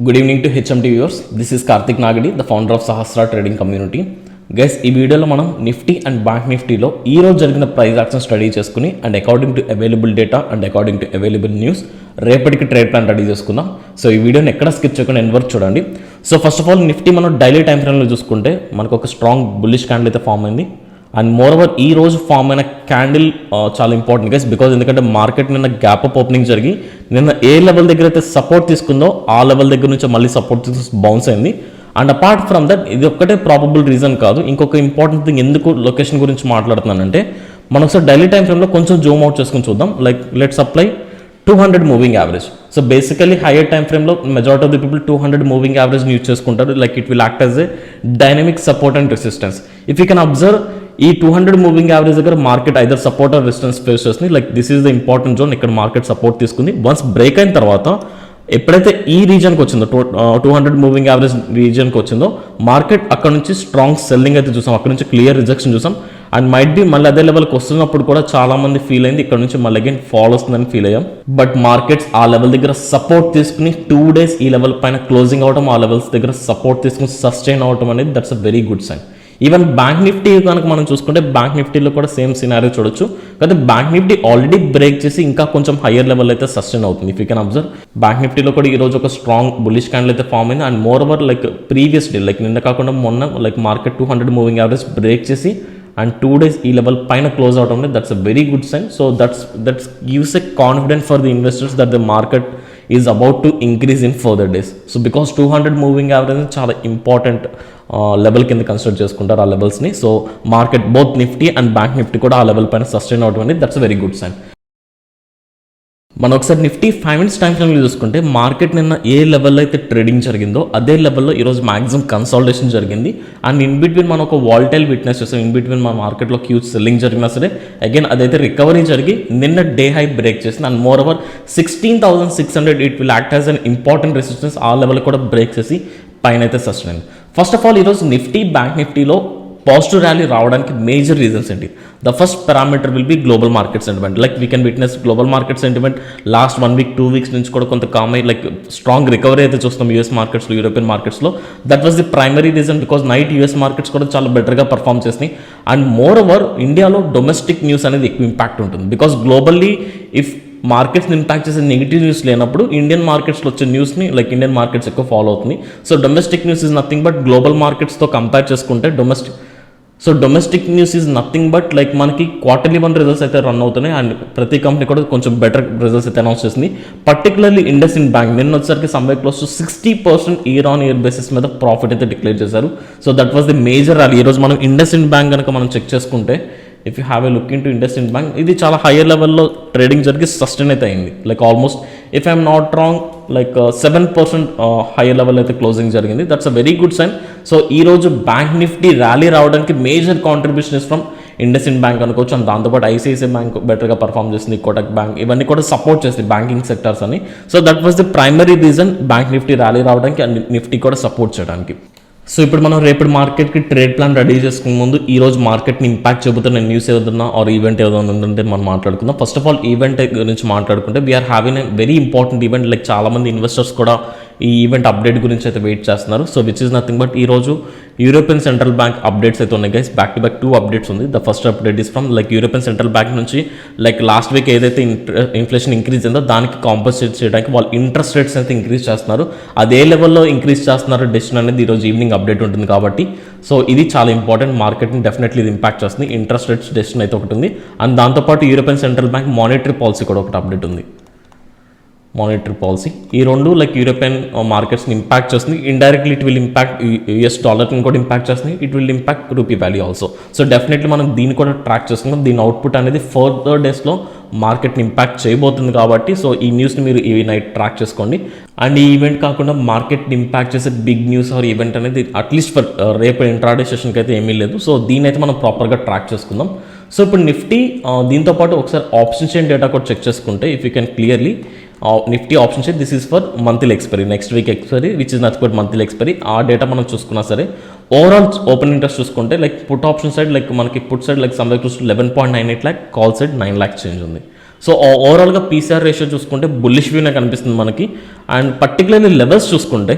Good evening to hmtv viewers. This is Kartheek Nagidi, the founder of Sahasra trading community. Guys, ఈ వీడియోలో మనం Nifty and bank నిఫ్టీలో ఈ రోజు జరిగిన ప్రైస్ యాక్షన్ స్టడీ చేసుకుని and according to available data and according to available news రేపటికి trade plan ready చేసుకుందాం. సో ఈ వీడియోని ఎక్కడ స్కిప్ చేయకుండా ఎండ్ వరకు చూడండి. So first of all Nifty మనం డైలీ టైం ఫ్రేమ్లో చూసుకుంటే మనకు ఒక స్ట్రాంగ్ బుల్లిష్ క్యాండిల్ అయితే ఫామ్ అయింది. అండ్ మోర్ ఓవర్ ఈ రోజు ఫామ్ అయిన క్యాండిల్ చాలా ఇంపార్టెంట్ గైస్, బికాజ్ ఎందుకంటే మార్కెట్ నిన్న గ్యాప్ అప్ ఓపెనింగ్ జరిగి నిన్న ఏ లెవెల్ దగ్గర అయితే సపోర్ట్ తీసుకుందో ఆ లెవెల్ దగ్గర నుంచి మళ్ళీ సపోర్ట్ తీసుకుని బౌన్స్ అయింది. అండ్ అపార్ట్ ఫ్రమ్ దట్ ఇది ఒక్కటే ప్రాబబుల్ రీజన్ కాదు, ఇంకొక ఇంపార్టెంట్ థింగ్ ఎందుకు లొకేషన్ గురించి మాట్లాడుతున్నానంటే మనం ఒకసారి డైలీ టైం ఫ్రేమ్లో కొంచెం జూమ్ అవుట్ చేసుకుని చూద్దాం. Like let's apply 200 moving average. So basically higher time ఫ్రేమ్లో majority of the people 200 moving average use చేసుకుంటారు. Like it will act as a dynamic support and resistance. If you can observe ఈ 200 moving average దగ్గర market either support or resistance face చేస్తుంది. Like this is the important zone, ఇక్కడ market support తీసుకుంది. Once break అయిన తర్వాత ఎప్పుడైతే ఈ రీజన్కి వచ్చిందో 200 మూవింగ్ యావరేజ్ రీజన్కి వచ్చిందో మార్కెట్ అక్కడ నుంచి స్ట్రాంగ్ సెల్లింగ్ అయితే చూసాం, అక్కడ నుంచి క్లియర్ రిజెక్షన్ చూసాం. అండ్ మైట్ బి మళ్ళీ అదే లెవెల్కి వస్తున్నప్పుడు కూడా చాలా మంది ఫీల్ అయింది ఇక్కడ నుంచి మళ్ళీ అగైన్ ఫాల్ వస్తుందని ఫీల్ అయ్యాం. బట్ మార్కెట్స్ ఆ లెవెల్ దగ్గర సపోర్ట్ తీసుకుని 2 days ఈ లెవెల్ పైన క్లోజింగ్ అవడం, ఆ లెవెల్స్ దగ్గర సపోర్ట్ తీసుకుని సస్టైన్ అవడం అనేది that's a very good sign. Even bank Nifty కనుక మనం చూసుకుంటే బ్యాంక్ నిఫ్టీలో కూడా సేమ్ సినారియో చూడొచ్చు. కానీ బ్యాంక్ నిఫ్టీ ఆల్రెడీ బ్రేక్ చేసి ఇంకా కొంచెం హయ్యర్ లెవెల్ అయితే సస్టైన్ అవుతుంది. If you can observe bank నిఫ్టీలో కూడా ఈ రోజు ఒక స్ట్రాంగ్ బుల్లిష్ క్యాండిల్ అయితే ఫామ్ అయింది. And moreover like previous day, like నిన్న కాకుండా మొన్న like market 200 moving average break చేసి అండ్ 2 days ఈ లెవెల్ పైన క్లోజ్ అవడం అనేది that's a very good sign. So that's gives a confidence for the investors that the market is about to increase in further days. So because 200 moving average చాలా important level కింద consider చేసుకుంటారు ఆ లెవెల్స్ని. So market both Nifty and bank Nifty కూడా ఆ level పైన sustain అవడం అనేది దట్స్ వెరీ గుడ్ సైన్. మనం ఒకసారి నిఫ్టీ 5 minutes టైం ఫ్రేమ్లో చూసుకుంటే మార్కెట్ నిన్న ఏ లెవెల్లో అయితే ట్రేడింగ్ జరిగిందో అదే లెవెల్లో ఈరోజు మాక్సిమం కన్సాలిడేషన్ జరిగింది. అండ్ ఇన్ బిట్వీన్ మనం ఒక వాల్టైల్ విట్నెస్ చేస్తాం. ఇన్ బిట్వీన్ మన మార్కెట్లో హ్యూజ్ సెల్లింగ్ జరిగినా సరే అగైన్ అదైతే రికవరీ జరిగి నిన్న డే హై బ్రేక్ చేసింది. And more over 16,600 it will act as an important resistance, ఆ లెవెల్ కూడా బ్రేక్ చేసి పైన అయితే సస్టైన్. ఫస్ట్ ఆఫ్ ఆల్ ఈరోజు నిఫ్టీ బ్యాంక్ నిఫ్టీలో పాజిటివ్ ర్యాలీ రావడానికి మేజర్ రీజన్స్ ఏంటి? The first parameter will be global market sentiment. Like we can witness global market sentiment last 1 week 2 weeks నుంచి కూడా కొంత కామ్ అయ్యి లైక్ స్ట్రాంగ్ రికవరీ అయితే చూస్తాం యూఎస్ మార్కెట్స్లో, యూరోపియన్ మార్కెట్స్లో. That was the primary reason because night US markets కూడా చాలా బెటర్గా పర్ఫామ్ చేసినాయి. అండ్ మోర్ ఓవర్ ఇండియాలో డొమెస్టిక్ న్యూస్ అనేది ఎక్కువ ఇంపాక్ట్ ఉంటుంది. బికాస్ గ్లోబల్లీ ఇఫ్ మార్కెట్స్ని ఇంపాక్ట్ చేసే నెగిటివ్ న్యూస్ లేనప్పుడు ఇండియన్ మార్కెట్స్లో వచ్చే న్యూస్ని లైక్ ఇండియన్ మార్కెట్స్ ఎక్కువ ఫాలో అవుతుంది. So domestic news is nothing but global మార్కెట్స్తో కంపేర్ చేసుకుంటే domestic news is nothing but like మనకి క్వార్టర్లీ 1 రిజల్ట్స్ అయితే రన్ అవుతున్నాయి. అండ్ ప్రతి కంపెనీ కూడా కొంచెం బెటర్ రిజల్ట్స్ అయితే అనౌన్స్ చేసింది. పర్టికులర్లీ ఇండస్ఇండ్ బ్యాంక్ నిన్న వచ్చేసరికి somewhere close to 60% year on year basis మీద ప్రాఫిట్ అయితే డిక్లేర్ చేశారు. So that was the major rally. ఈరోజు మనం ఇండస్ఇండ్ బ్యాంక్ కనుక మనం చెక్ చేసుకుంటే if you have a look in to IndusInd bank, ఇది చాలా హయ్యర్ లెవెల్లో ట్రేడింగ్ జరిగి సస్టైన్ అయితే అయింది. Like almost if I'm not wrong like 7% higher level అయితే క్లోజింగ్ జరిగింది. That's a very good sign. So ఈ రోజు బ్యాంక్ నిఫ్టీ ర్యాలీ రావడానికి major contribution is from IndusInd bank అనుకోవచ్చు. అండ్ దాంతోపాటు ఐసిఐసిఐ బ్యాంక్ బెటర్గా పర్ఫామ్ చేసింది, కోటక్ బ్యాంక్ ఇవన్నీ కూడా సపోర్ట్ చేస్తుంది బ్యాంకింగ్ సెక్టర్స్ అని. So that was the primary reason bank Nifty rally రావడానికి అండ్ నిఫ్టీ కూడా సపోర్ట్ చేయడానికి. సో ఇప్పుడు మనం రేపటి మార్కెట్కి ట్రేడ్ ప్లాన్ రెడీ చేసుకునే ముందు ఈ రోజు మార్కెట్ని ఇంపాక్ట్ చెబుతున్న న్యూస్ ఏదన్నా ఆర్ ఈవెంట్ ఏదైనా ఉందంటే మనం మాట్లాడుకుందాం. ఫస్ట్ ఆఫ్ ఆల్ ఈవెంట్ గురించి మాట్లాడుకుంటే we're having a very important event. Like చాలామంది ఇన్వెస్టర్స్ కూడా ఈ ఈవెంట్ అప్డేట్ గురించి అయితే వెయిట్ చేస్తున్నారు. So which is nothing but ఈరోజు యూరోపియన్ సెంట్రల్ బ్యాంక్ అప్డేట్స్ అయితే ఉన్నాయి guys. Back to back 2 updates ఉంది. The first update is from like European central bank నుంచి లైక్ లాస్ట్ వీక్ ఏదైతే ఇన్ఫ్లేషన్ ఇంక్రీజ్ అయిందో దానికి కాంపన్సేట్ చేయడానికి వాళ్ళు ఇంట్రెస్ట్ రేట్స్ అయితే ఇంక్రీజ్ చేస్తున్నారు. అదే లెవెల్లో ఇంక్రీజ్ చేస్తున్నారు డెసిషన్ అనేది ఈరోజు ఈవినింగ్ అప్డేట్ ఉంటుంది కాబట్టి. సో ఇది చాలా ఇంపార్టెంట్, మార్కెట్ని డెఫినెట్లీ ఇది ఇంపాక్ట్ చేస్తుంది. ఇంట్రెస్ట్ రేట్స్ డెసిషన్ అయితే ఒకటి ఉంది. అండ్ దాంతోపాటు European central bank monetary policy కూడా ఒకటి అప్డేట్ ఉంది. మానిటరీ పాలసీ ఈ రెండు లైక్ యూరోపియన్ మార్కెట్స్ని ఇంపాక్ట్ చేస్తుంది. Indirectly it will impact US డాలర్ని కూడా ఇంపాక్ట్ చేస్తుంది. It will impact rupee value also. So definitely మనం దీన్ని కూడా ట్రాక్ చేసుకుందాం. దీని అవుట్పుట్ అనేది ఫర్దర్ డేస్లో మార్కెట్ని ఇంపాక్ట్ చేయబోతుంది కాబట్టి సో ఈ న్యూస్ని మీరు ఈ నైట్ ట్రాక్ చేసుకోండి. అండ్ ఈ ఈవెంట్ కాకుండా మార్కెట్ని ఇంపాక్ట్ చేసే బిగ్ న్యూస్ ఆర్ ఈవెంట్ అనేది అట్లీస్ట్ ఫర్ రేపు ఇంట్రాడే సెషన్కి అయితే ఏమీ లేదు. సో దీని అయితే మనం ప్రాపర్గా ట్రాక్ చేసుకుందాం. సో ఇప్పుడు నిఫ్టీ దీంతోపాటు ఒకసారి ఆప్షన్ చైన్ డేటా కూడా చెక్ చేసుకుంటే if you can clearly Nifty option chain this is for monthly expiry, next week expiry which is nothing but monthly expiry. ఆ డేటా మనం చూసుకున్నా సరే ఓవరాల్ ఓపెన్ ఇంట్రెస్ట్ చూసుకుంటే like put option side like మనకి put side like somewhere close to 11.98 lakh, call side 9 lakhs change ఉంది. So ఓవరాల్గా PCR ratio చూసుకుంటే bullish వ్యూనే కనిపిస్తుంది మనకి. అండ్ పర్టికులర్లీ లెవెల్స్ చూసుకుంటే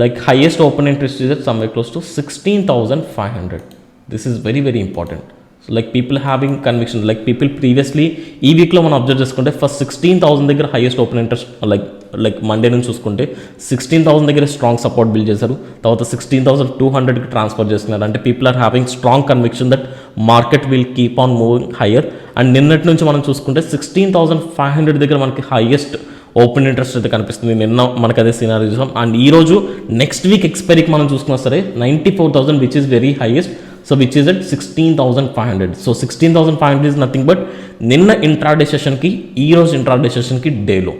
like highest open interest is somewhere close to 16,500. This is very very important. So like people having conviction, like people previously ఈ వీక్లో మనం అబ్జర్వ్ చేసుకుంటే ఫస్ట్ 16,000 దగ్గర highest open interest like Monday నుంచి చూసుకుంటే 16,000 దగ్గర strong support build చేశారు. తర్వాత 16,200కి ట్రాన్స్ఫర్ చేస్తున్నారు. అంటే people are having strong conviction that market will keep on moving higher. And నిన్నటి నుంచి మనం చూసుకుంటే 16,500 దగ్గర మనకి హైయెస్ట్ ఓపెన్ ఇంట్రెస్ట్ అయితే కనిపిస్తుంది. నిన్న మనకు అదే సినారీ చూసాం. అండ్ ఈరోజు నెక్స్ట్ వీక్ ఎక్స్పైరీకి మనం చూసుకున్నా సరే 94,000 which is very highest. So which is at 16,500. So 16,500 is nothing but నిన్న ఇంట్రాడే సెషన్కి ఈ రోజు ఇంట్రాడే సెషన్కి డేలో.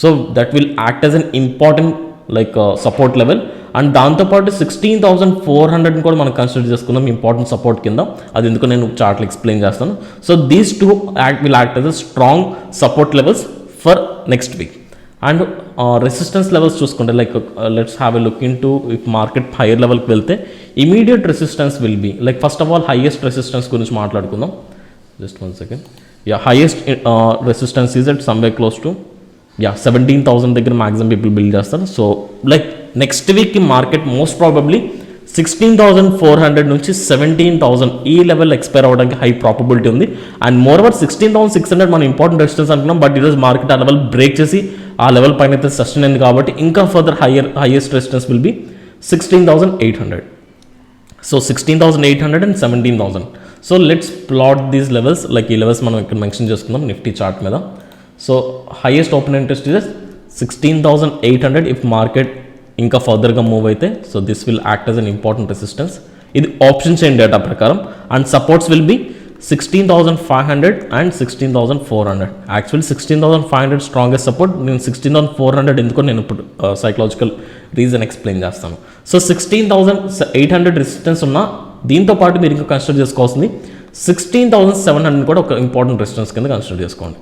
So that will act as an important like support level. And దాంతోపాటు 16,400 కూడా మనం కన్సిడర్ చేసుకుందాం ఇంపార్టెంట్ సపోర్ట్ కింద. అది ఎందుకు నేను చార్ట్లో ఎక్స్ప్లెయిన్ చేస్తాను. So these two will act as a strong support levels for next week. And resistance levels చూసుకుంటే like let's have a look into if market higher లెవెల్కి వెళ్తే immediate resistance will be like first of all highest resistance గురించి మాట్లాడుకుందాం. Just 1 second. Highest resistance is at somewhere close to 17,000 దగ్గర maximum people build చేస్తారు. So like next వీక్కి market most probably 16,400 నుంచి 17,000 ఈ level expire అవ్వడానికి హై ప్రాబబిలిటీ ఉంది. And more over 16,600 మనం ఇంపార్టెంట్ రెసిస్టెన్స్ అనుకున్నాం. బట్ ఈరోజు మార్కెట్ ఆ లెవెల్ బ్రేక్ చేసి ఆ లెవెల్ పైన అయితే సస్టైన్ అయింది కాబట్టి ఇంకా further highest resistance will be 16,800. So 16,800 and 17,000. So let's plot these levels. Like ఈ లెవెల్స్ మనం ఇక్కడ మెన్షన్ చేసుకుందాం నిఫ్టీ చార్ట్ మీద. So highest open interest is 16,800 if market ఇంకా ఫర్దర్గా మూవ్ అయితే. So this will act as an important resistance. ఇది option chain data ప్రకారం. And supports will be 16,500 and 16,400. Actually 16,500 strongest support. నేను 16,400 ఎందుకో నేను ఇప్పుడు సైకలాజికల్ రీజన్ ఎక్స్ప్లెయిన్ చేస్తాను. సో 16,800 రెసిస్టెన్స్ ఉన్న దీంతో పాటు మీరు ఇంకా కన్సిడర్ చేసుకోవాల్సింది 16,700 కూడా ఒక ఇంపార్టెంట్ రెసిస్టెన్స్ కింద కన్సిడర్ చేసుకోండి.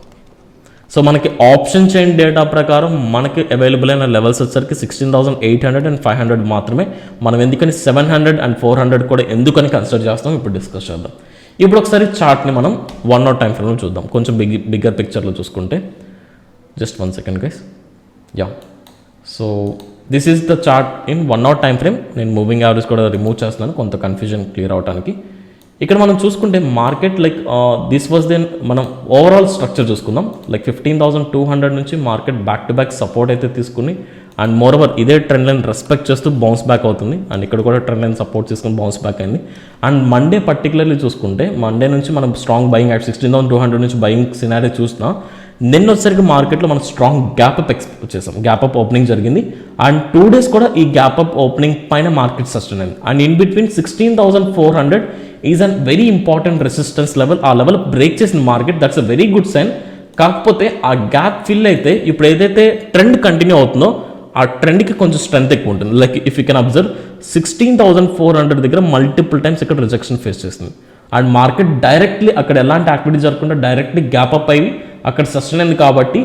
సో మనకి ఆప్షన్ చైన్ డేటా ప్రకారం మనకి అవైలబుల్ అయిన లెవెల్స్ వచ్చేసరికి 16,800 అండ్ 500 మాత్రమే. మనం ఎందుకని 700 అండ్ 400 కూడా ఎందుకని కన్సిడర్ చేస్తాం ఇప్పుడు డిస్కస్ చేద్దాం. ఇప్పుడు ఒకసారి చార్ట్ని మనం 1 hour టైం ఫ్రేమ్లో చూద్దాం. కొంచెం బిగ్గర్ పిక్చర్లో చూసుకుంటే just 1 second guys. So this is the chart in 1 hour time frame. నేను మూవింగ్ యావరేజ్ కూడా రిమూవ్ చేస్తున్నాను కొంత కన్ఫ్యూజన్ క్లియర్ అవడానికి. ఇక్కడ మనం చూసుకుంటే market like this was then మనం ఓవరాల్ స్ట్రక్చర్ చూసుకుందాం. లైక్ 15,200 నుంచి market back to back support అయితే తీసుకుని అండ్ మోర్ ఓవర్ ఇదే ట్రెండ్ లైన్ రెస్పెక్ట్ చేస్తూ బౌన్స్ బ్యాక్ అవుతుంది. అండ్ ఇక్కడ కూడా ట్రెండ్ లైన్ సపోర్ట్ చేసుకుని బౌన్స్ బ్యాక్ అయింది. అండ్ మండే పర్టికులర్లీ చూసుకుంటే మండే నుంచి మనం స్ట్రాంగ్ బయింగ్ అట్ 16,200 నుంచి బయింగ్ సినారీ చూసినా నిన్న వచ్చేసరికి మార్కెట్లో మనం స్ట్రాంగ్ గ్యాప్ అప్ ఎక్స్పెక్ట్ చేసాం. గ్యాప్ అప్ ఓపెనింగ్ జరిగింది. అండ్ 2 days కూడా ఈ గ్యాప్ అప్ ఓపెనింగ్ పైన మార్కెట్ సస్టైన్ అయింది. And in between 16,400 is an very important resistance level. ఆ లెవెల్ బ్రేక్ చేసిన market that's a very good sign. కాకపోతే ఆ గ్యాప్ ఫిల్ అయితే ఇప్పుడు ఏదైతే ట్రెండ్ కంటిన్యూ అవుతుందో ఆ ట్రెండ్కి కొంచెం స్ట్రెంత్ ఎక్కువ ఉంటుంది. Like if you can observe 16,400 దగ్గర మల్టిపుల్ టైమ్స్ ఇక్కడ రిజెక్షన్ ఫేస్ చేస్తుంది. అండ్ మార్కెట్ డైరెక్ట్లీ అక్కడ ఎలాంటి యాక్టివిటీ జరగకుండా డైరెక్ట్లీ గ్యాప్ అప్ అయ్యి అక్కడ సస్టైన్ అయింది. కాబట్టి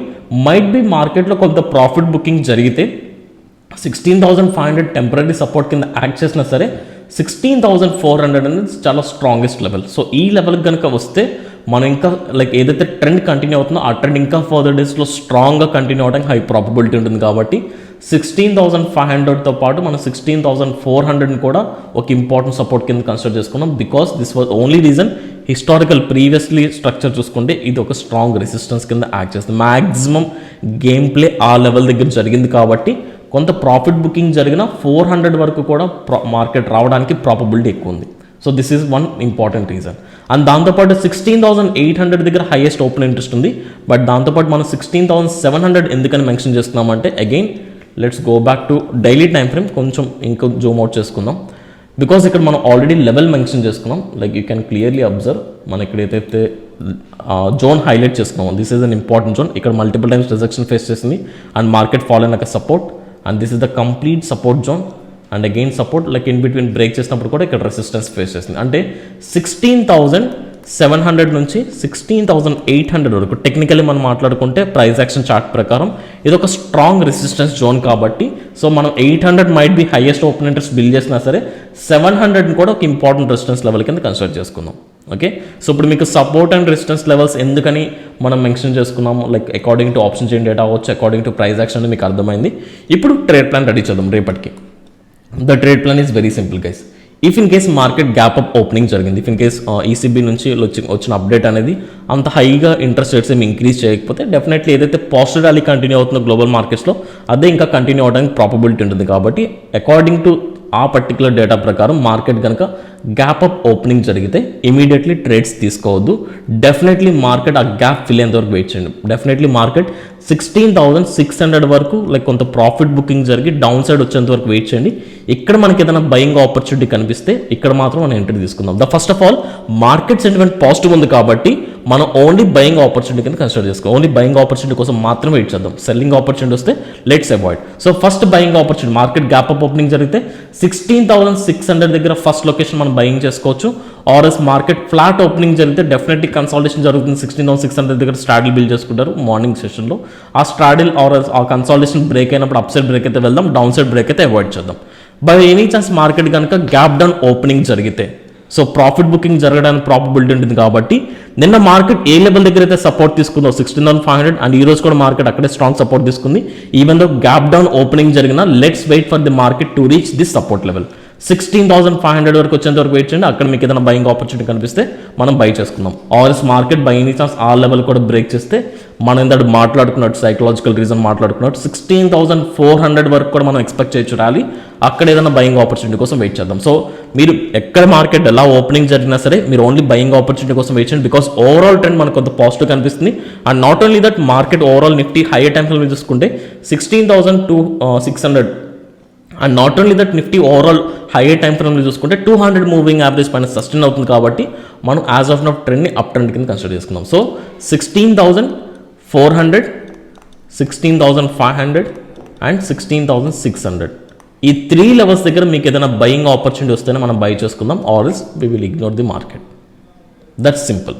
మైట్ బి మార్కెట్లో కొంత ప్రాఫిట్ బుకింగ్ జరిగితే 16,500 టెంపరీ సపోర్ట్ కింద యాక్ట్ చేసినా సరే 16,400 అనేది చాలా స్ట్రాంగెస్ట్ లెవెల్. సో ఈ లెవెల్కి కనుక వస్తే మనం ఇంకా లైక్ ఏదైతే ట్రెండ్ కంటిన్యూ అవుతుందో ఆ ట్రెండ్ ఇంకా ఫర్దర్ డేస్లో స్ట్రాంగ్గా కంటిన్యూ అవడానికి హై ప్రాబబిలిటీ ఉంటుంది. కాబట్టి 16,500తో పాటు మనం 16,400 కూడా ఒక ఇంపార్టెంట్ సపోర్ట్ కింద కన్సిడర్ చేసుకున్నాం. Because this was only reason historical previously structure చూసుకుంటే ఇది ఒక స్ట్రాంగ్ రెసిస్టెన్స్ కింద యాక్ట్ చేస్తుంది. మ్యాక్సిమం గేమ్ ప్లే ఆ లెవెల్ దగ్గర జరిగింది కాబట్టి కొంత ప్రాఫిట్ బుకింగ్ జరిగిన 400 వరకు కూడా మార్కెట్ రావడానికి ప్రాబబిలిటీ ఎక్కువ ఉంది. So this is one important reason. And దాంతోపాటు 16,800 దగ్గర హైయెస్ట్ ఓపెన్ ఇంట్రెస్ట్ ఉంది. బట్ దాంతోపాటు మనం 16,700 ఎందుకని మెన్షన్ చేస్తున్నామంటే again let's go back to daily time frame. కొంచెం ఇంకా జూమ్ అవుట్ చేసుకుందాం. బికాస్ ఇక్కడ మనం ఆల్రెడీ లెవెల్ మెన్షన్ చేసుకున్నాం. Like you can clearly observe మనం ఇక్కడ ఏదైతే జోన్ హైలైట్ చేసుకున్నాం this is an important zone. ఇక్కడ మల్టిపుల్ టైమ్స్ రిజెక్షన్ ఫేస్ చేసింది అండ్ మార్కెట్ ఫాల్ అయినాక support and this is the complete support zone and again support like in between break చేసినప్పుడు కూడా ఇక్కడ రెసిస్టెన్స్ ఫేస్ చేసింది. అంటే 16,700 నుంచి 16,800 వరకు టెక్నికల్లీ మనం మాట్లాడుకుంటే ప్రైస్ యాక్షన్ చార్ట్ ప్రకారం ఇది ఒక స్ట్రాంగ్ రెసిస్టెన్స్ జోన్. కాబట్టి సో మనం 800 might be highest open interest build చేసినా సరే 700 కూడా ఒక ఇంపార్టెంట్ రెసిస్టెన్స్ లెవెల్ కింద కన్సిడర్ చేసుకుందాం. ఓకే, సో ఇప్పుడు మీకు సపోర్ట్ అండ్ రెసిస్టెన్స్ లెవెల్స్ ఎందుకని మనం మెన్షన్ చేసుకున్నాము, like according to option chain data అవ్వచ్చు, అకార్డింగ్ టు ప్రైస్ యాక్షన్ అని మీకు అర్థమైంది. ఇప్పుడు ట్రేడ్ ప్లాన్ రెడీ చేద్దాం రేపటికి. The trade plan is very simple guys. If in case market gap up opening జరిగింది, ఇఫ్ ఇన్ కేస్ ఈసీబీ నుంచి వచ్చిన అప్డేట్ అనేది అంత హైగా ఇంట్రెస్ట్ రేట్స్ ఏమి ఇంక్రీజ్ చేయకపోతే డెఫినెట్లీ ఏదైతే పాజిటివ్ ర్యాలీ కంటిన్యూ అవుతుందో గ్లోబల్ మార్కెట్స్లో అదే ఇంకా కంటిన్యూ అవడానికి ప్రాబబిలిటీ ఉంటుంది. కాబట్టి అకార్డింగ్ టు ఆ పర్టికులర్ డేటా ప్రకారం మార్కెట్ కనుక గ్యాప్ అప్ ఓపెనింగ్ జరిగితే ఇమీడియట్లీ ట్రేడ్స్ తీసుకోవద్దు. డెఫినెట్లీ మార్కెట్ ఆ గ్యాప్ ఫిల్ అయ్యేంత వరకు వెయిట్ చేయండి. డెఫినెట్లీ మార్కెట్ 16,600 వరకు లైక్ కొంత ప్రాఫిట్ బుకింగ్ జరిగి డౌన్ సైడ్ వచ్చేంత వరకు వెయిట్ చేయండి. ఇక్కడ మనకి ఏదైనా బయింగ్ ఆపర్చునిటీ కనిపిస్తే ఇక్కడ మాత్రం మనం ఎంట్రీ తీసుకుందాం. First of all market sentiment positive ఉంది కాబట్టి మనం ఓన్లీ బయింగ్ ఆపర్చునిటీ కింద కన్సిడర్ చేసుకోవాలి. ఓన్లీ బయింగ్ ఆపర్చునిటీ కోసం మాత్రమే వెయిట్ చేద్దాం. సెల్లింగ్ ఆపర్చునిటీ వస్తే let's avoid. So first buying opportunity market gap up opening జరిగితే 16,600 దగ్గర ఫస్ట్ లొకేషన్ మనం బయింగ్ చేసుకోవచ్చు. ఆర్ఎస్ మార్కెట్ ఫ్లాట్ ఓపెనింగ్ జరిగితే డెఫినెట్లీ కన్సాలిడేషన్ జరుగుతుంది. 16,600 దగ్గర స్ట్రాడిల్ బిల్డ్ చేసుకుంటారు మార్నింగ్ సెషన్లో. ఆ స్ట్రాడిల్ ఆర్ఎస్ ఆ కన్సాలిడేషన్ బ్రేక్ అయినప్పుడు అప్ సైడ్ బ్రేక్ అయితే వెళ్దాం, డౌన్ సైడ్ బ్రేక్ అయితే అవాయిడ్ చేద్దాం. బై ఎనీ ఛాన్స్ మార్కెట్ కనుక గ్యాప్ డౌన్ ఓపెనింగ్ జరిగితే సో ప్రాఫిట్ బుకింగ్ జరగడానికి ప్రాబబిలిటీ ఉంటుంది. కాబట్టి నిన్న మార్కెట్ ఏ లెవెల్ దగ్గర అయితే సపోర్ట్ తీసుకుందో 16,500 అండ్ ఈ రోజు కూడా మార్కెట్ అక్కడే స్ట్రాంగ్ సపోర్ట్ తీసుకుంది. Even though gap down opening జరిగిన let's wait for the market to reach this support level. 16,500 వరకు వచ్చేంత వరకు వెయిట్ చేయండి. అక్కడ మీకు ఏదైనా బయింగ్ ఆపర్చునిటీ కనిపిస్తే మనం బై చేసుకుందాం. RS market by any chance ఆ లెవెల్ కూడా బ్రేక్ చేస్తే మనం ఇంతటి మాట్లాడుకున్నట్టు సైకలాజికల్ రీజన్ మాట్లాడుకున్నట్టు 16,400 వరకు కూడా మనం ఎక్స్పెక్ట్ చేయొచ్చు ర్యాలీ. అక్కడ ఏదైనా బయింగ్ ఆపర్చునిటీ కోసం వెయిట్ చేద్దాం. సో మీరు ఎక్కడ మార్కెట్ ఎలా ఓపెనింగ్ జరిగినా సరే మీరు ఓన్లీ బయింగ్ ఆపర్చునిటీ కోసం వెయిట్ చేయండి. బికాస్ ఓవరాల్ ట్రెండ్ మనకు కొంత పాజిటివ్ కనిపిస్తుంది. And not only that market overall Nifty hire times లో చూసుకుంటే 16,600 and not only that Nifty overall hire time ఫ్రేమ్లో చూసుకుంటే 200 మూవింగ్ యావరేజ్ పైన సస్టైన్ అవుతుంది. కాబట్టి మనం యాజ్ ఆఫ్ నౌ ట్రెండ్ని అప్ ట్రెండ్ కింద కన్సిడర్ చేసుకుందాం. సో 16,400, 16,500 అండ్ 16,600 ఈ 3 లెవెల్స్ దగ్గర మీకు ఏదైనా బయింగ్ ఆపర్చునిటీ వస్తేనే మనం బై చేసుకుందాం. Or else we will ignore the market. That's simple.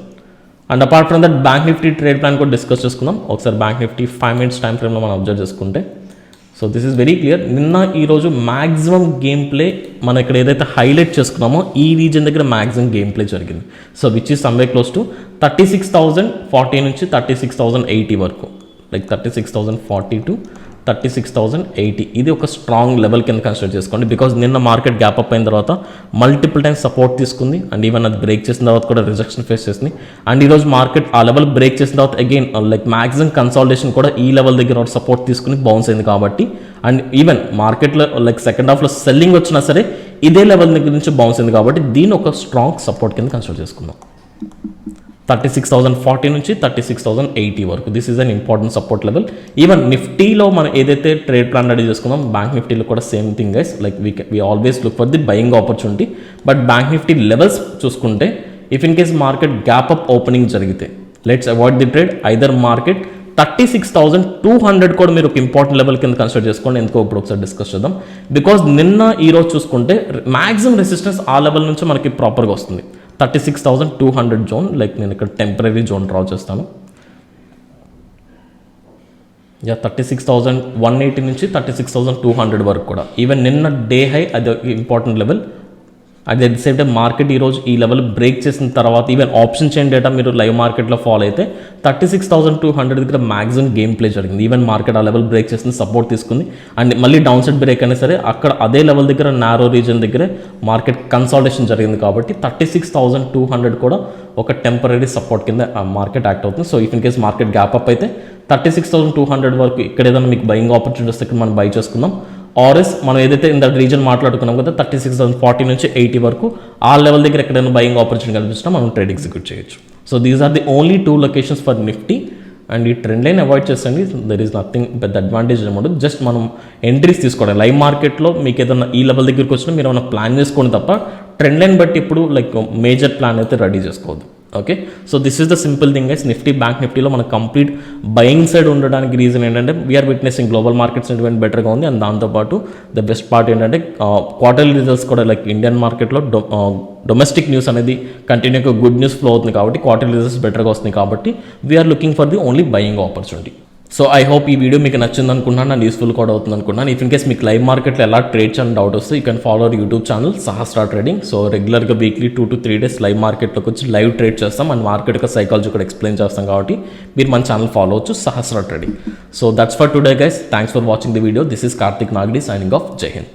And apart from that bank Nifty trade plan కూడా డిస్కస్ చేసుకుందాం. ఒకసారి బ్యాంక్ నిఫ్టీ 5 minutes టైం ఫ్రేమ్లో మనం అబ్జర్వ్ చేసుకుంటే so this is very clear. నిన్న ఈరోజు మ్యాక్సిమం గేమ్ ప్లే మనం ఇక్కడ ఏదైతే హైలైట్ చేసుకున్నామో ఈ రీజన్ దగ్గర మ్యాక్సిమం గేమ్ ప్లే జరిగింది. So which is someway close to 36,040 నుంచి 36,080 వరకు, లైక్ 36,040 టు 36,080 ఇది ఒక స్ట్రాంగ్ లెవెల్ కింద కన్సిడర్ చేసుకోండి. బికాజ్ నిన్న మార్కెట్ గ్యాప్ అప్ అయిన తర్వాత మల్టిపుల్ టైమ్స్ సపోర్ట్ తీసుకుంది అండ్ ఈవెన్ అది బ్రేక్ చేసిన తర్వాత కూడా రిజెక్షన్ ఫేస్ చేసింది. అండ్ ఈరోజు మార్కెట్ ఆ లెవెల్ బ్రేక్ చేసిన తర్వాత అగైన్ లైక్ మ్యాక్సిమం కన్సాలిడేషన్ కూడా ఈ లెవెల్ దగ్గర సపోర్ట్ తీసుకుని బౌన్స్ అయింది. కాబట్టి అండ్ ఈవెన్ మార్కెట్లో లైక్ సెకండ్ హాఫ్లో సెల్లింగ్ వచ్చినా సరే ఇదే లెవెల్ దగ్గర నుంచి బౌన్స్ అయింది. కాబట్టి దీని ఒక స్ట్రాంగ్ సపోర్ట్ కింద కన్సిడర్ చేసుకుందాం. 36,040 నుంచి 36,080 వరకు this is an important support level. Even నిఫ్టీలో మనం ఏదైతే ట్రేడ్ ప్లాన్ రెడీ చేసుకుందాం బ్యాంక్ నిఫ్టీలో కూడా same thing guys. Like we always look for the buying opportunity. But bank Nifty levels చూసుకుంటే if in case market gap up opening జరిగితే let's avoid the trade. Either market 36,200 కూడా మీరు ఒక important level కింద consider చేసుకోండి. ఎందుకో ఇప్పుడు ఒకసారి డిస్కస్ చేద్దాం. బికాజ్ నిన్న ఈ రోజు చూసుకుంటే మ్యాక్సిమం రెసిస్టెన్స్ ఆ లెవెల్ నుంచి మనకి ప్రాపర్గా వస్తుంది. 36,200 జోన్, లైక్ నేను ఇక్కడ టెంపరీ జోన్ డ్రా చేస్తాను. 36,180 నుంచి 36,200 వరకు కూడా ఈవెన్ నిన్న డే హై అది important level. At the same time market ఈరోజు ఈ లెవెల్ బ్రేక్ చేసిన తర్వాత ఈవెన్ ఆప్షన్ చైన్ డేటా మీరు లైవ్ మార్కెట్లో ఫాలో అయితే 36,200 దగ్గర మ్యాక్సిమం గేమ్ ప్లే జరిగింది. ఈవెన్ మార్కెట్ ఆ లెవెల్ బ్రేక్ చేసింది, సపోర్ట్ తీసుకుంది అండ్ మళ్ళీ డౌన్ సైడ్ బ్రేక్ అయినా సరే అక్కడ అదే లెవెల్ దగ్గర నారో రీజన్ దగ్గరే మార్కెట్ కన్సాలిడేషన్ జరిగింది. కాబట్టి 36,200 కూడా ఒక టెంపరీ సపోర్ట్ కింద మార్కెట్ యాక్ట్ అవుతుంది. So if in case market gap up అయితే 36,200 వరకు ఇక్కడ ఏదైనా మీకు బయింగ్ ఆపర్చునిటీ వస్తే మనం బై చేసుకుందాం. ఆర్ఎస్ మనం ఏదైతే ఇంత రీజన్ మాట్లాడుకున్నాం కదా 36,040 నుంచి 80 వరకు ఆ లెవెల్ దగ్గర ఎక్కడైనా బయింగ్ ఆపర్చునిటీ కనిపించినా మనం ట్రేడ్ ఎగ్జిక్యూట్ చేయొచ్చు. So these are the only 2 locations for Nifty. And ఈ ట్రెండ్ లైన్ అవాయిడ్ చేసండి. దర్ ఈస్ నథింగ్ పెద్ద అడ్వాంటేజ్ అనమాట. జస్ట్ మనం ఎంట్రీస్ తీసుకోవడం. లైవ్ మార్కెట్లో మీకు ఏదైనా ఈ లెవెల్ దగ్గరికి వచ్చినా మీరు ఏమైనా ప్లాన్ చేసుకోండి తప్ప ట్రెండ్ లైన్ బట్టి ఇప్పుడు లైక్ మేజర్ ప్లాన్ అయితే రెడీ చేసుకోవద్దు. Okay, so this is the simple thing guys. Nifty bank నిఫ్టీలో మనకు కంప్లీట్ బయింగ్ సైడ్ ఉండడానికి రీజన్ ఏంటంటే we are witnessing global market sentiment బెటర్గా ఉంది. అండ్ దాంతోపాటు ద బెస్ట్ పార్ట్ ఏంటంటే క్వార్టర్లీ రిజల్ట్స్ కూడా లైక్ ఇండియన్ మార్కెట్లో డొమెస్టిక్ న్యూస్ అనేది కంటిన్యూగా గుడ్ న్యూస్ ఫ్లో అవుతుంది. కాబట్టి క్వార్టర్లీ రిజల్ట్స్ బెటర్గా వస్తుంది. కాబట్టి we're looking for the only buying opportunity. So I hope ఈ వీడియో మీకు నచ్చింది అనుకున్నాను అండ్ యూస్ఫుల్ కూడా అవుతుంది అనుకున్నాను. ఇఫ్ ఇన్ కేస్ మీకు లైవ్ మార్కెట్లో ఎలా ట్రేడ్ చేయాలని డౌట్ వస్తే you can follow our YouTube channel Sahasra trading. So రెగ్యులర్గా వీక్లీ 2 to 3 days లైవ్ మార్కెట్లోకి వచ్చి లైవ్ ట్రేడ్ చేస్తాం అండ్ మార్కెట్ యొక్క సైకాలజీ కూడా ఎక్స్ప్లెయిన్ చేస్తాం కాబట్టి మీరు మన ఛానల్ ఫాలో అవచ్చు Sahasra trading. So that's for today guys. Thanks for watching the video. This is Karthik Nagidi signing off. జై హింద్.